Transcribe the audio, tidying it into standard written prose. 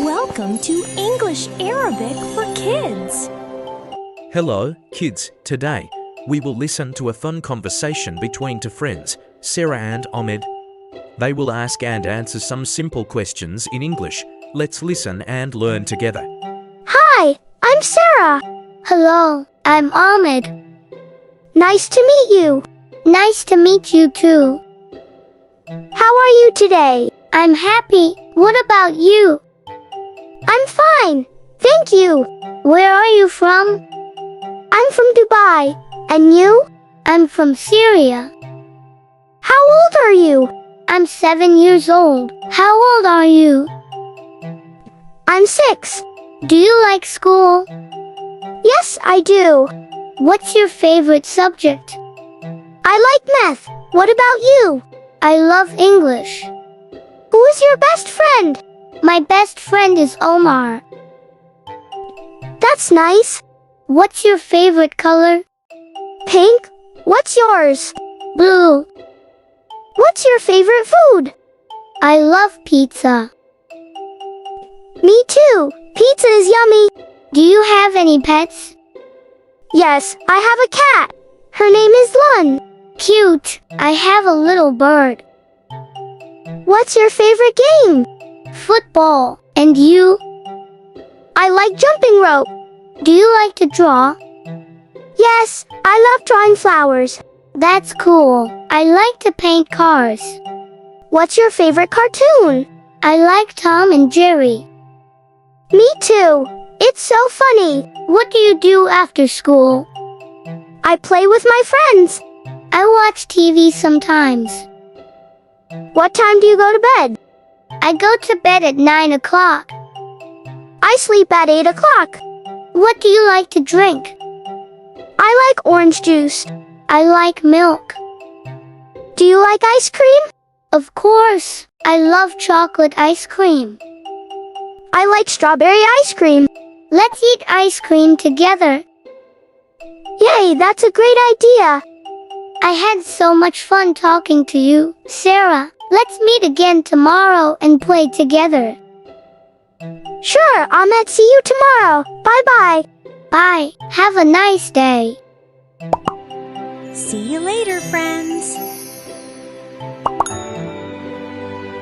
Welcome to English Arabic for Kids. Hello, kids. Today, we will listen to a fun conversation between two friends, Sarah and Ahmed. They will ask and answer some simple questions in English. Let's listen and learn together. Hi, I'm Sarah. Hello, I'm Ahmed. Nice to meet you. Nice to meet you too. How are you today? I'm happy. What about you? I'm fine, thank you. Where are you from? I'm from Dubai. And you? I'm from Syria. How old are you? I'm 7 years old. How old are you? I'm 6. Do you like school? Yes, I do. What's your favorite subject? I like math. What about you? I love English. Who is your best friend? My best friend is Omar. That's nice. What's your favorite color? Pink. What's yours? Blue. What's your favorite food? I love pizza. Me too. Pizza is yummy. Do you have any pets? Yes, I have a cat. Her name is Lun. Cute. I have a little bird. What's your favorite game? Football. And you? I like jumping rope. Do you like to draw? Yes, I love drawing flowers. That's cool. I like to paint cars. What's your favorite cartoon? I like Tom and Jerry. Me too. It's so funny. What do you do after school? I play with my friends. I watch TV sometimes. What time do you go to bed? I go to bed at 9 o'clock. I sleep at 8 o'clock. What do you like to drink? I like orange juice. I like milk. Do you like ice cream? Of course. I love chocolate ice cream. I like strawberry ice cream. Let's eat ice cream together. Yay, that's a great idea. I had so much fun talking to you, Sarah. Let's meet again tomorrow and play together. Sure, Ahmed. See you tomorrow. Bye-bye. Bye. Have a nice day. See you later, friends.